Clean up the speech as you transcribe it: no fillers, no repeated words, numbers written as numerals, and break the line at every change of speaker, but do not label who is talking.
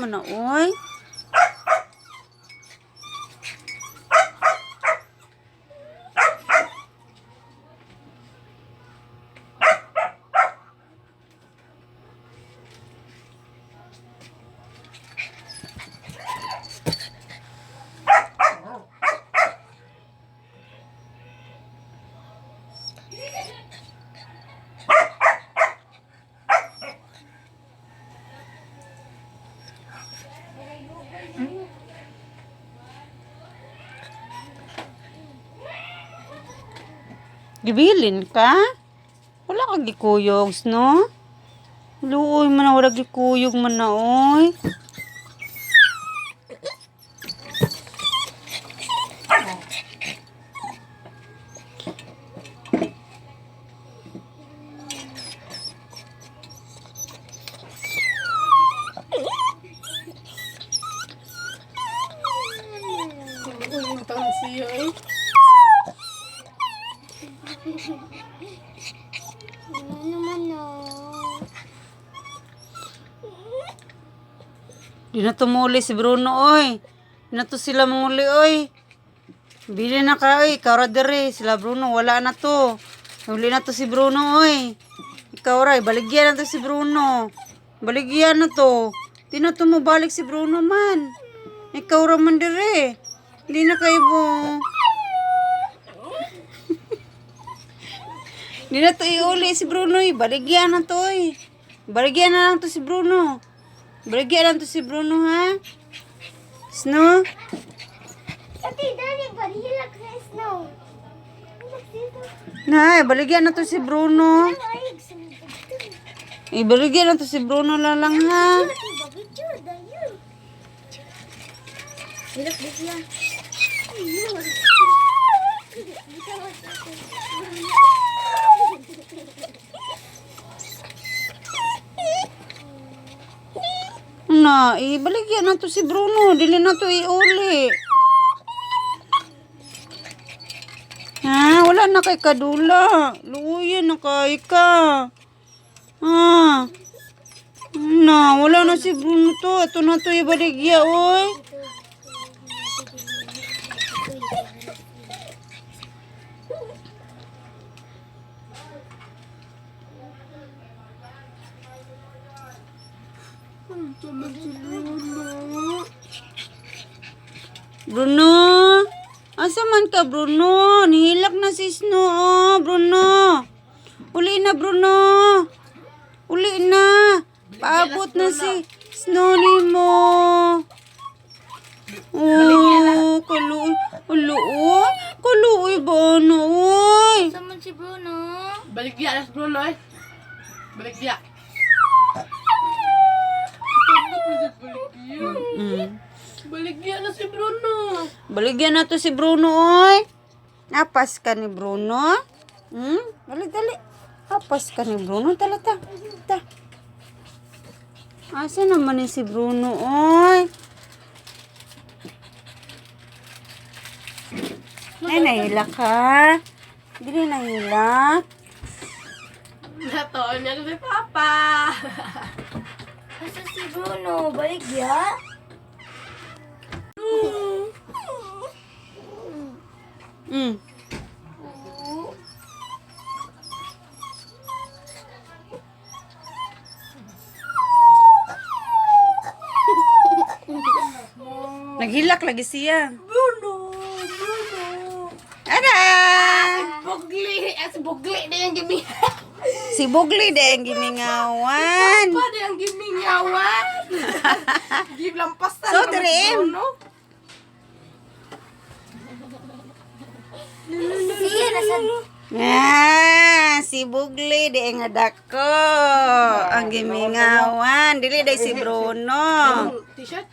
man na, oy. Gibilin ka? Wala ka gikuyog, no? Luoy man na, wala gikuyog man na, oy. Di na tumuli si Bruno, oy. Di na to sila manguli, oy. Bili na ka, oy. Ikaw ra dere. Sila Bruno, wala na to. Huli na to si Bruno, oy. Ikaw ra, baligyan na to si Bruno. Baligyan na to. Di na to mabalik si Bruno man. Ikaw ra man dere. Di na kayo mo. Di na to iuli si Bruno, oy. Baligyan na to, oy. Baligyan na lang to si Bruno. Baligyan lang to si Bruno, ha? Snow?
Ate, dali, balihilak na snow.
Nay, baligyan na to si Bruno. Baligyan na to si Bruno lang, ha? Na, baligyan na to si Bruno. Dili na to iuli. Ha, wala na kay kadula. Luyan na kay ka. Ha. Na, wala na si Bruno to. Ito na to ibaligya, oy. Bruno, asa man ka, Bruno? Nihilak na si Snow, oh, Bruno. Uli na, Bruno. Uli na. Paabot na si Snow ni mo. Oh, kaluoy. Kaluoy. Kaluoy ba na, oy?
Asa man si Bruno?
Baligya na si Bruno, eh. Baligya. Baligya na si Bruno.
Baligyan na to si Bruno, oy. Napas ka ni Bruno. Dali, dali. Napas ka ni Bruno. Tala, ta. Ta. Asa naman ni si Bruno, oy. Ay, nahilak ka. Dili nahilak.
Nataon niya si Papa.
Asa si Bruno? Baligya?
Naghilak lagi siya.
Bruno.
Ada.
Si Bugli na yung gimingawan.
Si Bugli de ang gimingawan.
Pa na yung gimingawan. Gilampasan
So,
naman si
Dream.
Bruno.
Sige, nasan?
Si Bugli de ang adako. Ang gimingawan. Dili de si Bruno.
T-shirt?